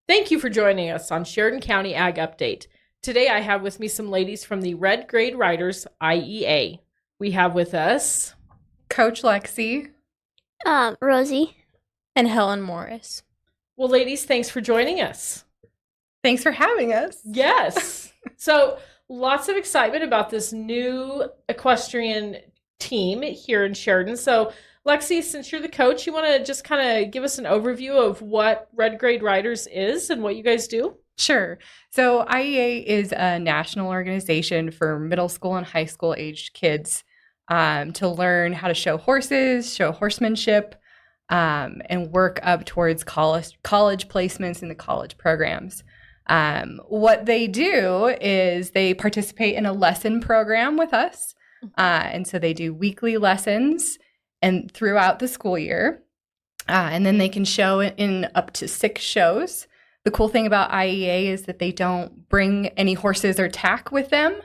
Thank you for joining us on Sheridan County Ag Update. Today I have with me some ladies from the Red Grade Riders IEA. We have with us Coach Lexie, Rosie, and Helen Morris. Well, ladies, thanks for joining us. Thanks for having us. Yes. So lots of excitement about this new equestrian team here in Sheridan. So Lexie, since you're the coach, you want to just kind of give us an overview of what Red Grade Riders is and what you guys do? Sure. So IEA is a national organization for middle school and high school aged kids to learn how to show horses, show horsemanship, and work up towards college placements in the college programs. What they do is they participate in a lesson program with us. And so they do weekly lessons and throughout the school year. And then they can show in up to 6 shows. The cool thing about IEA is that they don't bring any horses or tack with them.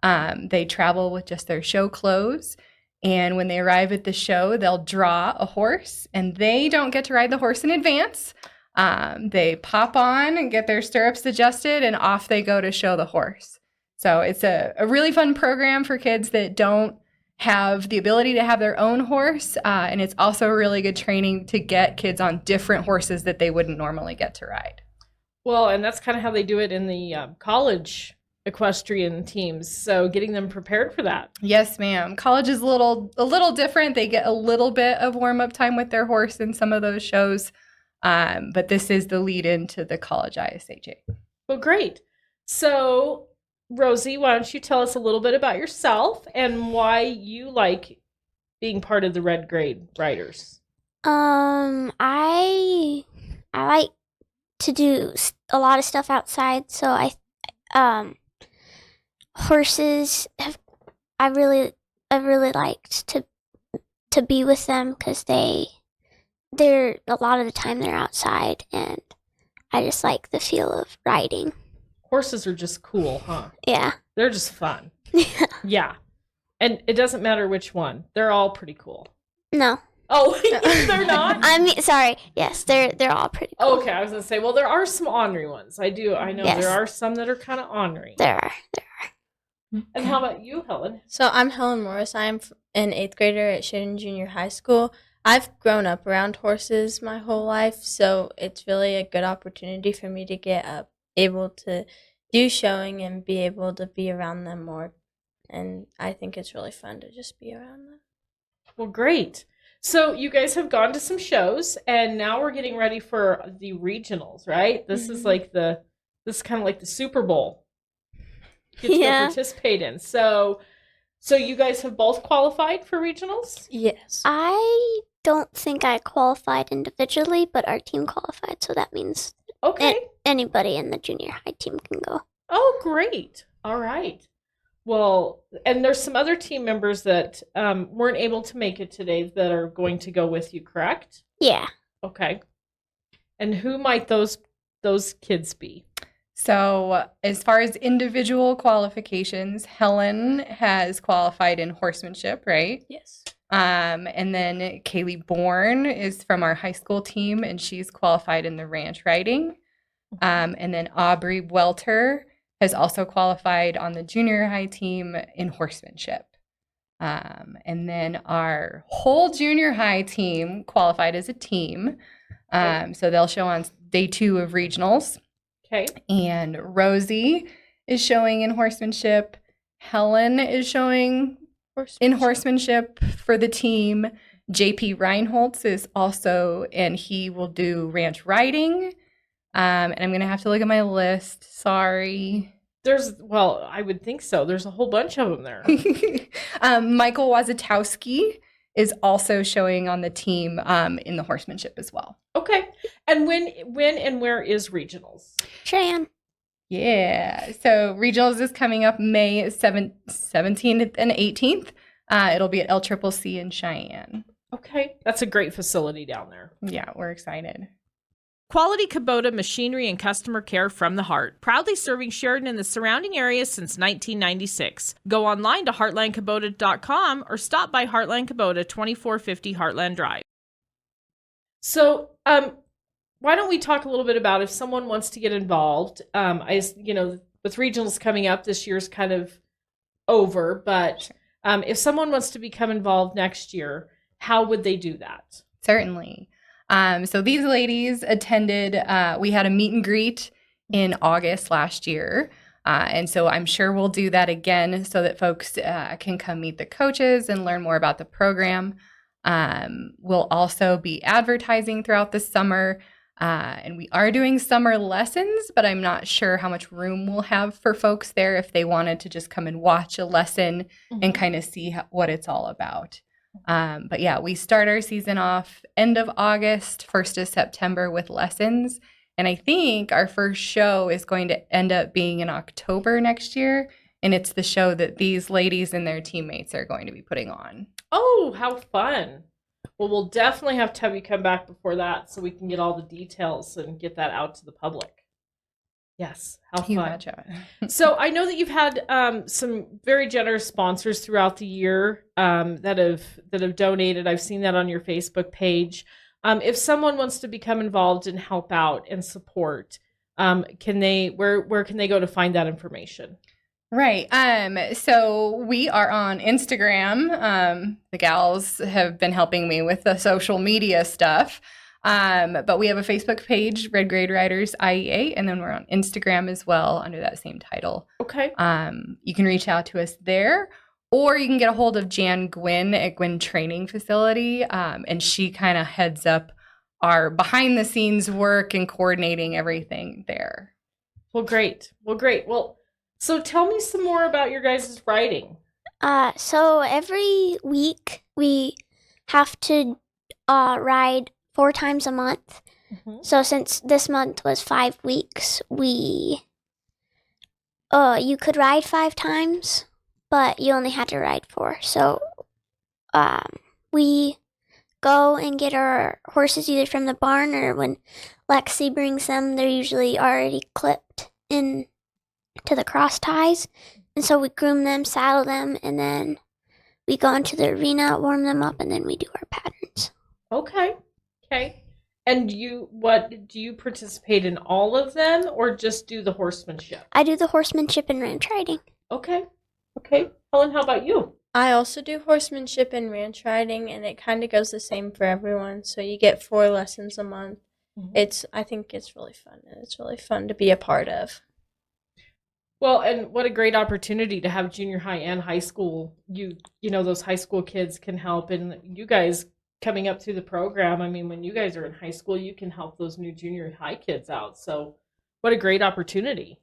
They travel with just their show clothes. And when they arrive at the show, they'll draw a horse, and they don't get to ride the horse in advance. They pop on and get their stirrups adjusted, and off they go to show the horse. So it's a really fun program for kids that don't have the ability to have their own horse. And it's also really good training to get kids on different horses that they wouldn't normally get to ride. Well, and that's kind of how they do it in the college equestrian teams. So getting them prepared for that. Yes, ma'am. College is a little different. They get a little bit of warm-up time with their horse in some of those shows. But this is the lead into the college ISHA. Well, great. So Rosie, why don't you tell us a little bit about yourself and why you like being part of the Red Grade Riders? I like to do a lot of stuff outside, so horses I really liked to be with them because they're a lot of the time they're outside, and I just like the feel of riding. Horses are just cool, huh? Yeah. They're just fun. Yeah. And it doesn't matter which one. They're all pretty cool. No. Oh, they're not? I mean, sorry. Yes, they're all pretty cool. Okay, I was going to say, well, there are some ornery ones. I know Yes. there are some that are kind of ornery. There are. And how about you, Helen? So I'm Helen Morris. I'm an 8th grader at Sheridan Junior High School. I've grown up around horses my whole life, so it's really a good opportunity for me to get able to do showing and be able to be around them more. And I think it's really fun to just be around them. Well, great. So you guys have gone to some shows, and now we're getting ready for the regionals, right? This is like this is kind of like the Super Bowl. You get to go participate in. So you guys have both qualified for regionals? Yes. I don't think I qualified individually, but our team qualified, so that means anybody in the junior high team can go. Oh, great. All right. Well, and there's some other team members that weren't able to make it today that are going to go with you, correct? Yeah. Okay. And who might those kids be? So as far as individual qualifications, Helen has qualified in horsemanship, right? Yes. And then Kaylee Bourne is from our high school team, and she's qualified in the ranch riding. And then Aubrey Welter has also qualified on the junior high team in horsemanship. And then our whole junior high team qualified as a team. So they'll show on day 2 of regionals. Okay. And Rosie is showing in horsemanship. Helen is showing in horsemanship for the team. JP Reinholtz is also, and he will do ranch riding. And I'm going to have to look at my list. Sorry. I would think so. There's a whole bunch of them there. Michael Wazatowski is also showing on the team in the horsemanship as well. Okay. And when and where is regionals? Cheyenne. Yeah. So regionals is coming up May 17th and 18th. It'll be at LCCC in Cheyenne. Okay. That's a great facility down there. Yeah, we're excited. Quality Kubota machinery and customer care from the heart. Proudly serving Sheridan and the surrounding area since 1996. Go online to heartlandkubota.com or stop by Heartland Kubota, 2450 Heartland Drive. So, why don't we talk a little bit about if someone wants to get involved? With regionals coming up, this year's kind of over, but if someone wants to become involved next year, how would they do that? Certainly. So these ladies attended, we had a meet and greet in August last year. And so I'm sure we'll do that again so that folks can come meet the coaches and learn more about the program. We'll also be advertising throughout the summer. And we are doing summer lessons, but I'm not sure how much room we'll have for folks there if they wanted to just come and watch a lesson and kind of see what it's all about. But yeah, we start our season off end of August, 1st of September with lessons. And I think our first show is going to end up being in October next year. And it's the show that these ladies and their teammates are going to be putting on. Oh, how fun. Well, we'll definitely have to have you come back before that so we can get all the details and get that out to the public. Yes, how fun. You betcha. So I know that you've had some very generous sponsors throughout the year that have donated. I've seen that on your Facebook page. If someone wants to become involved and help out and support, where can they go to find that information? Right. So we are on Instagram. The gals have been helping me with the social media stuff. But we have a Facebook page, Red Grade Riders IEA, and then we're on Instagram as well under that same title. Okay. You can reach out to us there, or you can get a hold of Jan Gwynn at Gwynn Training Facility, and she kind of heads up our behind-the-scenes work and coordinating everything there. Well, great. Well, so tell me some more about your guys' riding. So every week we have to ride 4 times a month. Mm-hmm. So since this month was 5 weeks, you could ride 5 times, but you only had to ride 4. So we go and get our horses either from the barn, or when Lexie brings them, they're usually already clipped in to the cross ties. And so we groom them, saddle them, and then we go into the arena, warm them up, and then we do our patterns. Okay. And do you participate in all of them, or just do the horsemanship? I do the horsemanship and ranch riding. Okay. Helen, how about you? I also do horsemanship and ranch riding, and it kind of goes the same for everyone. So you get 4 lessons a month. Mm-hmm. I think it's really fun, and it's really fun to be a part of. Well, and what a great opportunity to have junior high and high school. You know, those high school kids can help, and you guys coming up through the program. I mean, when you guys are in high school, you can help those new junior high kids out. So what a great opportunity.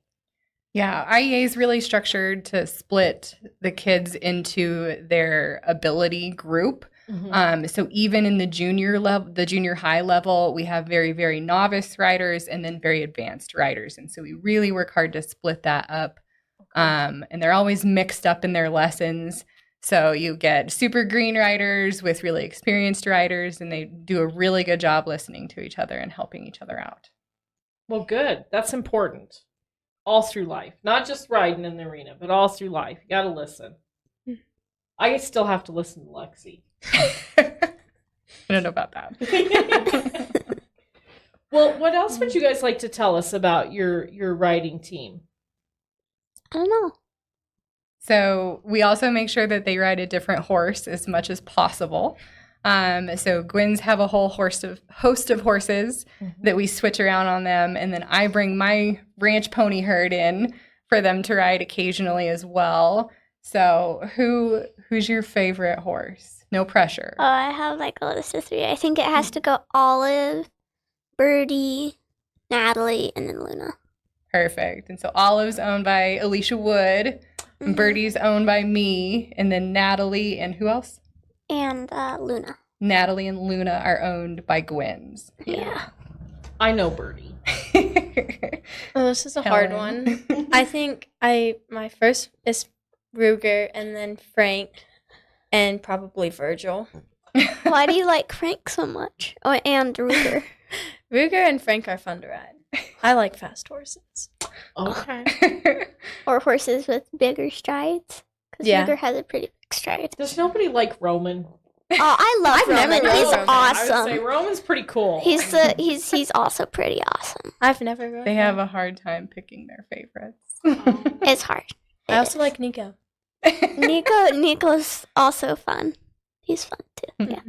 Yeah, IEA is really structured to split the kids into their ability group. Mm-hmm. So even in the junior high level, we have very, very novice riders and then very advanced riders. And so we really work hard to split that up. And they're always mixed up in their lessons. So you get super green riders with really experienced riders, and they do a really good job listening to each other and helping each other out. Well, good. That's important. All through life. Not just riding in the arena, but all through life. You got to listen. I still have to listen to Lexie. I don't know about that. Well, what else would you guys like to tell us about your riding team? I don't know. So we also make sure that they ride a different horse as much as possible. So Gwynn's have a whole host of horses that we switch around on them. And then I bring my ranch pony herd in for them to ride occasionally as well. So who's your favorite horse? No pressure. I have like a list of 3. I think it has to go Olive, Birdie, Natalie, and then Luna. Perfect. And so Olive's owned by Alicia Wood. Mm-hmm. Birdie's owned by me. And then Natalie and who else? And Luna. Natalie and Luna are owned by Gwynn's. Yeah. I know Birdie. Oh, this is a hard one. I think my first is Ruger, and then Frank, and probably Virgil. Why do you like Frank so much? Oh, and Ruger. Ruger and Frank are fun to ride. I like fast horses. Okay. Or horses with bigger strides. Because Ruger has a pretty big stride. Does nobody like Roman? Oh, I love I've never Roman. rode He's Roman. I would say awesome. Roman's pretty cool. He's also pretty awesome. I've never rode They him. have a hard time picking their favorites. It's hard. I also like Nico. Nico's also fun. He's fun too. Yeah.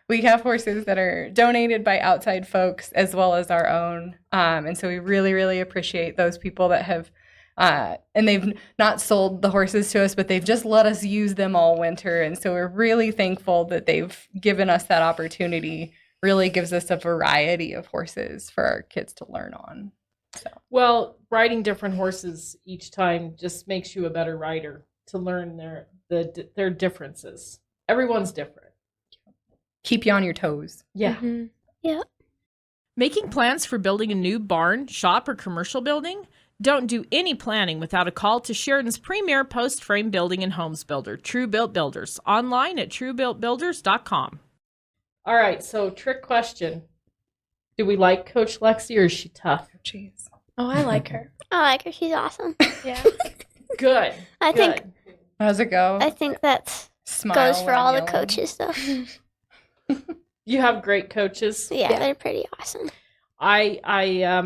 We have horses that are donated by outside folks as well as our own. And so we really, really appreciate those people that have, and they've not sold the horses to us, but they've just let us use them all winter. And so we're really thankful that they've given us that opportunity. Really gives us a variety of horses for our kids to learn on. So. Well, riding different horses each time just makes you a better rider to learn their differences. Everyone's different. Keep you on your toes. Yeah. Mm-hmm. Yeah. Making plans for building a new barn, shop, or commercial building? Don't do any planning without a call to Sheridan's premier post-frame building and homes builder, True Built Builders, online at truebuiltbuilders.com. All right, so trick question. Do we like Coach Lexie or is she tough? Jeez. Oh, I like her. I like her. She's awesome. Yeah. Good. I think good. How's it go? I think that Smile goes for when all the yelling. coaches though. You have great coaches. Yeah, they're pretty awesome. I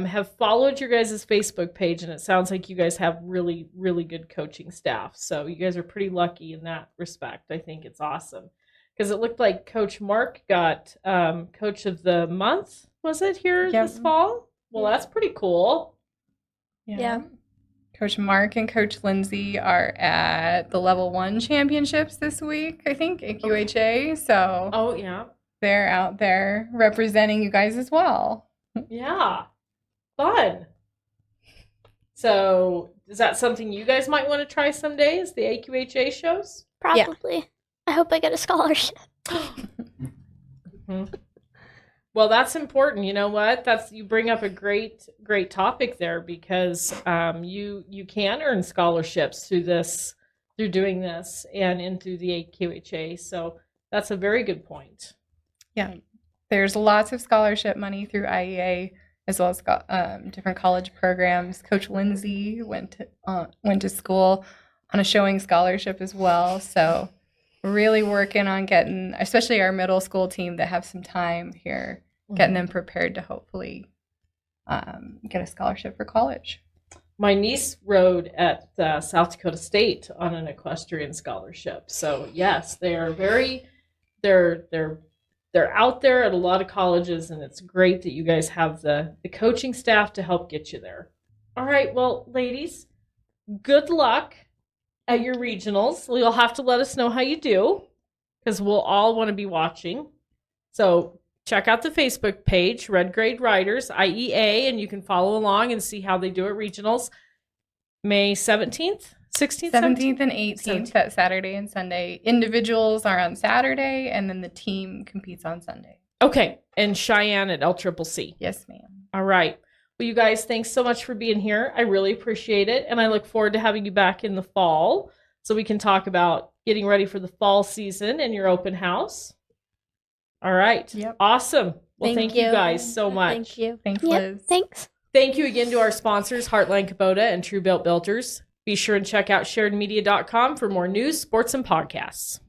have followed your guys' Facebook page, and it sounds like you guys have really, really good coaching staff. So you guys are pretty lucky in that respect. I think it's awesome. Because it looked like Coach Mark got Coach of the Month, was it, here Yep. this fall? Well, that's pretty cool. Yeah. Coach Mark and Coach Lindsay are at the Level 1 championships this week, I think, at QHA. So Oh, yeah. they're out there representing you guys as well. Yeah. Fun. So is that something you guys might want to try someday, is the AQHA shows? Probably. I hope I get a scholarship. Mhm. Well, that's important. You know what? You bring up a great topic there, because you can earn scholarships through doing this and through the AQHA. So that's a very good point. Yeah. There's lots of scholarship money through IEA as well as different college programs. Coach Lindsay went to school on a showing scholarship as well. So we're really working on getting, especially our middle school team that have some time here, getting them prepared to hopefully get a scholarship for college. My niece rode at South Dakota State on an equestrian scholarship. So yes, they are they're out there at a lot of colleges, and it's great that you guys have the coaching staff to help get you there. All right, well, ladies, good luck at your regionals. You'll have to let us know how you do, because we'll all want to be watching. So check out the Facebook page, Red Grade Riders, IEA, and you can follow along and see how they do at regionals. May 17th, 16th, 17th and 18th, that Saturday and Sunday. Individuals are on Saturday, and then the team competes on Sunday. Okay, and Cheyenne at LCCC. Yes, ma'am. All right. Well, you guys, thanks so much for being here. I really appreciate it, and I look forward to having you back in the fall so we can talk about getting ready for the fall season and your open house. All right. Yep. Awesome. Well, thank you guys so much. Thank you. Thanks, Yep. Liz. Thanks. Thank you again to our sponsors, Heartland Kubota and True Built Builders. Be sure and check out SheridanMedia.com for more news, sports, and podcasts.